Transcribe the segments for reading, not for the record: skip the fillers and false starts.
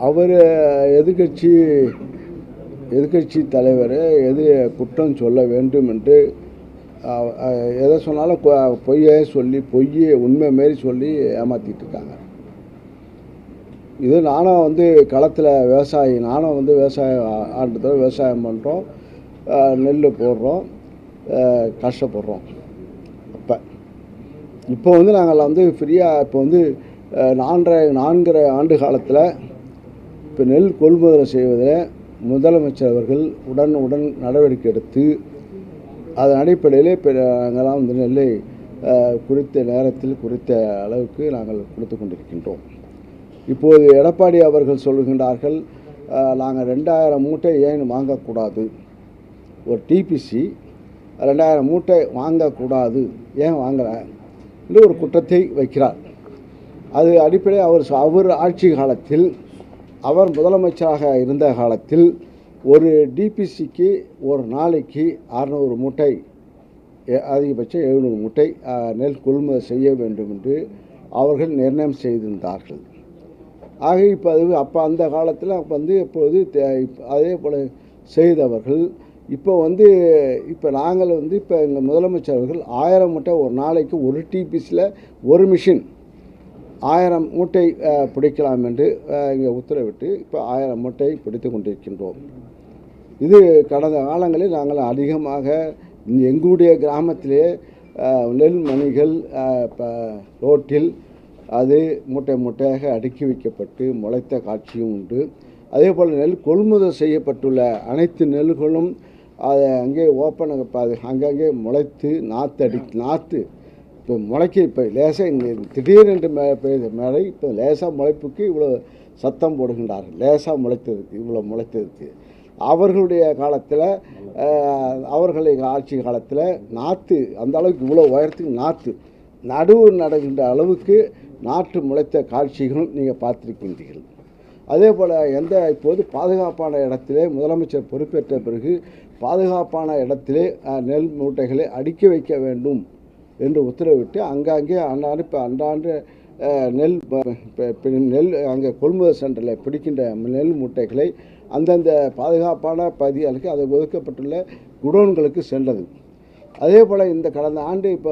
அவர் எதிர்கட்சி தலைவர் குற்றம் சொல்ல வேண்டும் என்று எதை சொன்னாலும் பொய்யை உண்மை மாரி சொல்லி ஏமாற்றிட்டு இருக்காங்க. இது நானும் களத்தில் நானும் ஆண்டுதோறும் விவசாயம் பண்ணுறோம், நெல் போடுறோம், கஷ்டப்படுறோம். இப்போ நாங்கள் ஃப்ரீயாக இப்போ 4.5 ஆண்டு காலத்தில் இப்போ நெல் கொள்முதல் செய்வதில் முதலமைச்சர் அவர்கள் உடன் நடவடிக்கை எடுத்து அதன் அடிப்படையில் இப்போ நாங்கள்லாம் நெல்லை குறித்த நேரத்தில் குறித்த அளவுக்கு நாங்கள் கொடுத்து கொண்டிருக்கின்றோம். இப்போது எடப்பாடி அவர்கள் சொல்லுகின்றார்கள், நாங்கள் 2000 மூட்டை ஏன் வாங்கக்கூடாது, ஒரு டிபிசி 2000 மூட்டை வாங்கக்கூடாது, ஏன் வாங்கலை என்று ஒரு குற்றத்தை வைக்கிறார். அது அடிப்படையில் அவர் ஆட்சி காலத்தில், அவர் முதலமைச்சராக இருந்த காலத்தில் ஒரு டிபிசிக்கு ஒரு நாளைக்கு 600 மூட்டை, அதிகபட்சம் 700 மூட்டை நெல் கொள்முதல் செய்ய வேண்டும் என்று அவர்கள் நிர்ணயம் செய்திருந்தார்கள். ஆக இப்போ அந்த காலத்தில் இப்போது அதே போல் செய்தவர்கள் இப்போ நாங்கள் இப்போ எங்கள் முதலமைச்சர் அவர்கள் 1000 மூட்டை ஒரு நாளைக்கு ஒரு டிபிசியில் ஒரு மிஷின் 1000 மூட்டை பிடிக்கலாம் என்று இங்கே உத்தரவிட்டு இப்போ 1000 மூட்டை பிடித்து கொண்டிருக்கின்றோம். இது கடந்த காலங்களில் நாங்கள் அதிகமாக எங்களுடைய கிராமத்திலே நெல் மணிகள் ரோட்டில் அது மூட்டையாக அடுக்கி வைக்கப்பட்டு முளைத்த காட்சியும் உண்டு. அதே போல் நெல் கொள்முதல் செய்யப்பட்டுள்ள அனைத்து நெல்களும் அதை அங்கே அங்கங்கே முளைத்து நாற்று இப்போ இப்போ லேசாக இங்கே திடீரென்று மழை இப்போ லேசாக முளைப்புக்கு இவ்வளோ சத்தம் போடுகின்றார்கள். லேசாக இவ்வளோ முளைத்ததுக்கு அவர்களுடைய காலத்தில், அவர்களுடைய ஆட்சி காலத்தில் நாற்று அந்த அளவுக்கு இவ்வளோ உயரத்துக்கு நடுவு நடுகின்ற அளவுக்கு நாற்று முளைத்த காட்சிகளும் நீங்கள் பார்த்துருக்கின்றீர்கள். அதே போல் இப்போது பாதுகாப்பான இடத்திலே முதலமைச்சர் பொறுப்பேற்ற பிறகு பாதுகாப்பான இடத்திலே நெல் மூட்டைகளை அடுக்கி வைக்க வேண்டும் என்று உத்தரவிட்டு அங்கங்கே அன்றாண்டு நெல் அங்கே கொள்முதல் சென்டரில் பிடிக்கின்ற நெல் மூட்டைகளை அந்தந்த பாதுகாப்பான பகுதிகளுக்கு அது ஒதுக்கப்பட்டுள்ள குடோன்களுக்கு சென்றது. அதே போல் இந்த கடந்த ஆண்டு இப்போ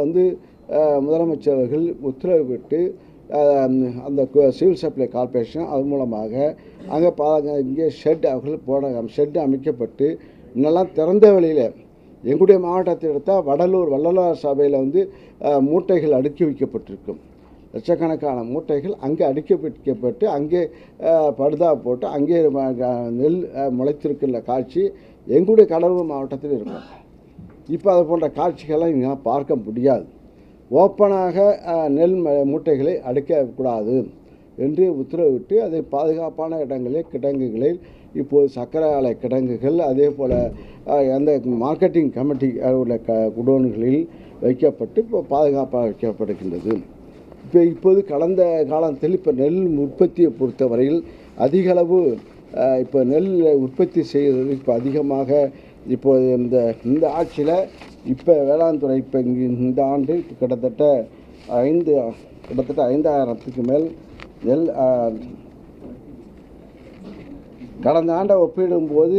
முதலமைச்சர் அவர்கள் உத்தரவிட்டு அந்த சிவில் சப்ளை கார்பரேஷன் அது மூலமாக இங்கே ஷெட் அமைக்கப்பட்டு இன்னெல்லாம் திறந்த வெளியில் எங்களுடைய மாவட்டத்தை எடுத்தால் வள்ளலார் சபையில் மூட்டைகள் அடுக்கி வைக்கப்பட்டிருக்கும். லட்சக்கணக்கான மூட்டைகள் அங்கே அடுக்கி வைக்கப்பட்டு அங்கே படுதா போட்டு அங்கே நெல் முளைத்திருக்கின்ற காட்சி எங்களுடைய கடலூர் மாவட்டத்தில் இருக்கும். இப்போ அது போன்ற காட்சிகள்லாம் இங்கே பார்க்க முடியாது. ஓப்பனாக நெல் மூட்டைகளை அடுக்கக்கூடாது என்று உத்தரவிட்டு அதை பாதுகாப்பான கிடங்குகளில் இப்போது சர்க்கரை ஆலை கிடங்குகள், அதே போல் அந்த மார்க்கெட்டிங் கமிட்டி உள்ள குடோன்களில் வைக்கப்பட்டு இப்போ பாதுகாப்பாக வைக்கப்படுகின்றது. இப்போது கடந்த காலத்தில் இப்போ நெல் உற்பத்தியை பொறுத்தவரையில் அதிகளவு இப்போ நெல் உற்பத்தி செய்வது இப்போ அதிகமாக இப்போது இந்த ஆட்சியில் இப்போ வேளாண் துறை இப்போ இந்த ஆண்டு கிட்டத்தட்ட 5000க்கு மேல் நெல் கடந்த ஆண்டை ஒப்பிடும்போது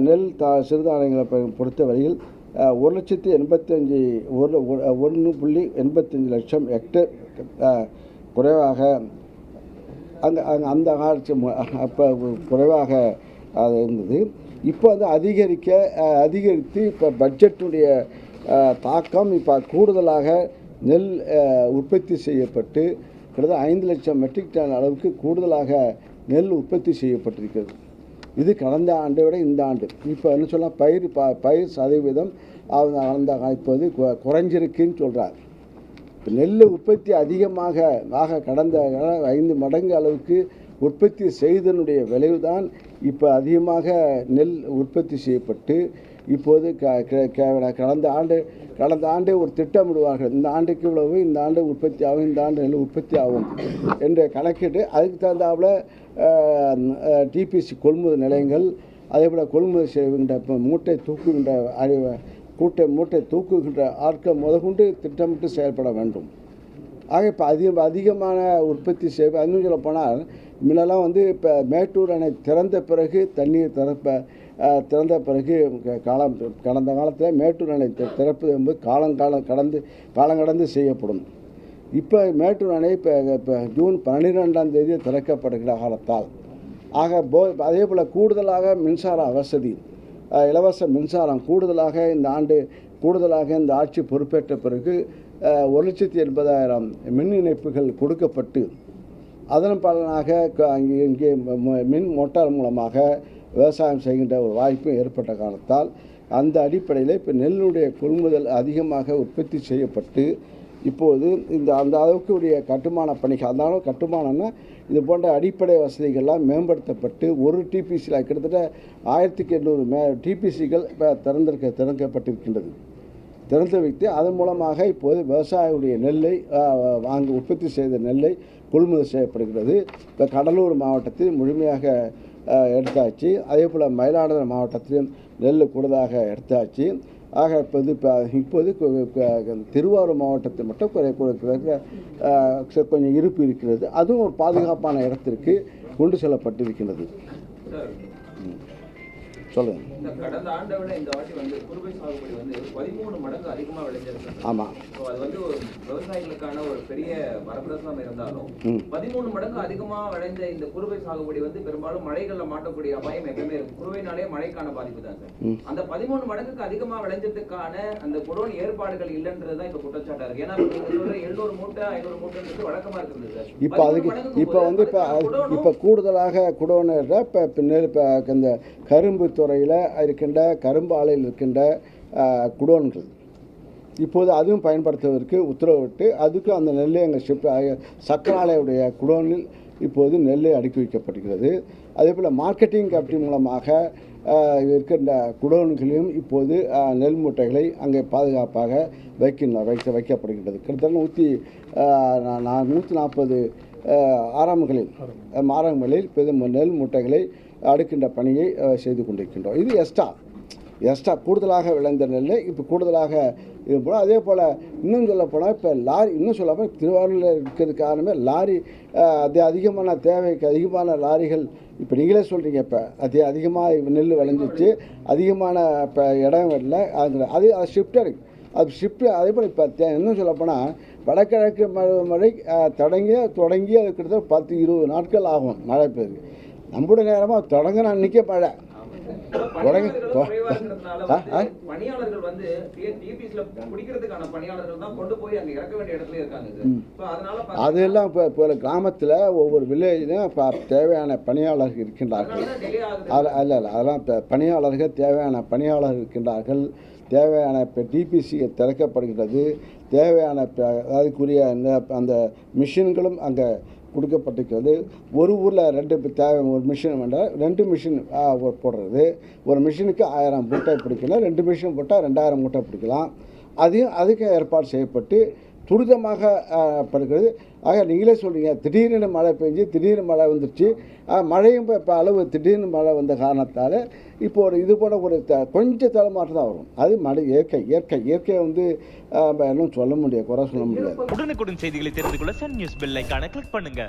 நெல் சிறுதானியங்களை பொறுத்தவரையில் 1,85 லட்சம் ஹெக்டேர் குறைவாக அந்த காட்சி அப்போ குறைவாக அது இருந்தது. இப்போ அதிகரித்து இப்போ பட்ஜெட்டுடைய தாக்கம் இப்போ கூடுதலாக நெல் உற்பத்தி செய்யப்பட்டு கிட்டத்தட்ட 5 லட்சம் மெட்ரிக் டன் அளவுக்கு கூடுதலாக நெல் உற்பத்தி செய்யப்பட்டிருக்கிறது. இது கடந்த ஆண்டை விட இந்த ஆண்டு இப்போ என்ன சொல்லலாம், பயிர் சதவீதம் இப்போது குறைஞ்சிருக்குன்னு சொல்கிறார். இப்போ நெல் உற்பத்தி அதிகமாக கடந்த 5 மடங்கு அளவுக்கு உற்பத்தி செய்தனுடைய விளைவு தான் இப்போ அதிகமாக நெல் உற்பத்தி செய்யப்பட்டு இப்போது கடந்த ஆண்டு ஒரு திட்டமிடுவார்கள், இந்த ஆண்டுக்கு இவ்வளவு, இந்த ஆண்டு உற்பத்தி ஆகும், இந்த ஆண்டு நெல் உற்பத்தி ஆகும் என்று கணக்கிட்டு அதுக்கு தகுந்தாப்புல டிபிசி கொள்முதல் நிலையங்கள், அதே போல் கொள்முதல் செய்கின்ற மூட்டை தூக்குகின்ற ஆட்கள் முதற்கொண்டு திட்டமிட்டு செயல்பட வேண்டும். ஆக இப்போ அதிகமான உற்பத்தி இன்னும் சொல்ல போனால் முன்னெல்லாம் வந்து இப்போ மேட்டூர் அணை திறந்த பிறகு தண்ணீர் திறந்த பிறகு கடந்த காலத்தில் மேட்டூர் அணை திறப்பது என்பது காலங்கடந்து செய்யப்படும். இப்போ மேட்டூர் அணை இப்போ ஜூன் 12ஆம் தேதி திறக்கப்படுகிற காலத்தால் அதே போல் கூடுதலாக மின்சார வசதி, இலவச மின்சாரம் கூடுதலாக இந்த ஆட்சி பொறுப்பேற்ற பிறகு 1,80,000 மின் இணைப்புகள் கொடுக்கப்பட்டு அதன் பலனாக இங்கே மின் மோட்டார் மூலமாக விவசாயம் செய்கின்ற ஒரு வாய்ப்பு ஏற்பட்ட காரணத்தால் அந்த அடிப்படையில் இப்போ நெல்லுடைய கொள்முதல் அதிகமாக உற்பத்தி செய்யப்பட்டு இப்போது அந்த அளவுக்கு உடைய கட்டுமான பணிகள், அந்த அளவு கட்டுமானம்னா இது போன்ற அடிப்படை வசதிகள்லாம் மேம்படுத்தப்பட்டு ஒரு டிபிசியில் கிட்டத்தட்ட 1800 டிபிசிகள் இப்போ திறக்கப்பட்டிருக்கின்றது. திறந்து வைத்து அதன் மூலமாக இப்போது விவசாயியுடைய நெல்லை உற்பத்தி செய்த நெல்லை கொள்முதல் செய்யப்படுகிறது. இப்போ கடலூர் மாவட்டத்தில் முழுமையாக எடுத்தாச்சு. அதே போல் மயிலாடுதுறை மாவட்டத்திலும் நெல் கூடுதலாக எடுத்தாச்சு. ஆக இப்போது திருவாரூர் மாவட்டத்தில் மட்டும் கொஞ்சம் இருப்பு இருக்கிறது. அதுவும் ஒரு பாதுகாப்பான இடத்திற்கு கொண்டு செல்லப்பட்டிருக்கிறது. சொல்லுங்க. இந்த கடந்த ஆண்டை விட இந்த வாட்டி வந்து குறுவை சாகுபடி வந்து 13 மடங்கு அதிகமாக விளைஞ்சிருக்கு. ஆமாம். அது வந்து ஒரு விவசாயிகளுக்கான ஒரு பெரிய வரப்பிரசாதம் இருந்தாலும் 13 மடங்கு அதிகமாக விளைஞ்ச இந்த குறுவை சாகுபடி வந்து பெரும்பாலும் மழைகளில் மாட்டக்கூடிய அபாயம் எப்பவுமே இருக்கும். குறுவைனாலே மழைக்கான பாதிப்பு தான் சார். அந்த 13 மடங்குக்கு அதிகமாக விளைஞ்சதுக்கான அந்த குடோன் ஏற்பாடுகள் இல்லைன்றது தான் இப்போ குற்றச்சாட்டா இருக்கு. ஏன்னா 700 மூட்டை 500 மூட்டைன்றது வழக்கமாக இருக்குது சார். இப்போ கூடுதலாக குடோன் இப்போ இந்த கரும்பு துறையில் இருக்கின்ற கரும்பு ஆலையில் இருக்கின்ற குடோன்கள் இப்போது அதுவும் பயன்படுத்துவதற்கு உத்தரவிட்டு அதுக்கு அந்த நெல்லை எங்கள் சக்கர ஆலையுடைய குடோனில் இப்போது நெல்லை அடுக்கி வைக்கப்படுகிறது. அதே போல் மார்க்கெட்டிங் கமிட்டி மூலமாக இருக்கின்ற குடோன்களையும் இப்போது நெல் மூட்டைகளை அங்கே பாதுகாப்பாக வைக்கப்படுகின்றது. கிட்டத்தட்ட 140 ஆரம்பங்களில் நெல் மூட்டைகளை அடுக்கின்ற பணியை செய்து கொண்டிருக்கின்றோம். இது எக்ஸ்ட்ரா கூடுதலாக விளைந்த நெல் இப்போ கூடுதலாக இது போல். அதே போல் இன்னும் சொல்லப்போனால் இப்போ இன்னும் சொல்லப்போனால் திருவாரூரில் இருக்கிறது காரணமே லாரி அதிகமான தேவைக்கு அதிகமான லாரிகள் இப்போ நீங்களே சொல்கிறீங்க. இப்போ அதிகமாக நெல் விளைஞ்சிச்சு, அதிகமான இப்போ இடம் இல்லை, அது ஷிஃப்ட் இருக்குது. அது ஷிஃப்ட். அதே போல் இப்போ இன்னும் சொல்லப்போனால் வடகிழக்கு மழை தொடங்கி அது கிட்டத்தட்ட 10-20 நாட்கள் ஆகும் மழை பெய்யுது. நம்முடைய நேரமாக தொடங்கின அன்றைக்கே மழை பணியாளர்கள் வந்து அதெல்லாம் இப்போ கிராமத்தில் ஒவ்வொரு வில்லேஜ்லையும் தேவையான பணியாளர்கள் இருக்கின்றார்கள். அதெல்லாம் பணியாளர்கள் தேவையான பணியாளர்கள் இருக்கின்றார்கள். தேவையான இப்போ டிபிசி திறக்கப்படுகிறது. தேவையான அதுக்குரிய அந்த மிஷின்களும் அங்கே கொடுக்கப்பட்டிருக்கிறது. ஒரு ஊரில் 2 தேவை. ஒரு மிஷின் வேண்டாம், 2 மிஷின் போடுறது. ஒரு மிஷினுக்கு 1000 மூட்டை பிடிக்கலாம். 2 மிஷின் போட்டால் 2000 மூட்டை பிடிக்கலாம். அதுக்கு ஏற்பாடு செய்யப்பட்டு துரிதமாக படுகிறது. ஆக நீங்களே சொல்கிறீங்க, திடீர்னு மழை பெஞ்சு திடீர்னு மழை வந்துடுச்சு. மழையும் இப்போ அளவு திடீர்னு மழை வந்த காரணத்தால் இப்போ இது போல ஒரு கொஞ்சம் தடுமாற்றம் தான் வரும். அது மழை இயற்கை வந்து இன்னும் சொல்ல முடியாது, குறை சொல்ல முடியாது. உடனுக்குடன் செய்திகளை தெரிந்து கொள்ள சன் நியூஸ் பெல் ஐகானை கிளிக் பண்ணுங்க.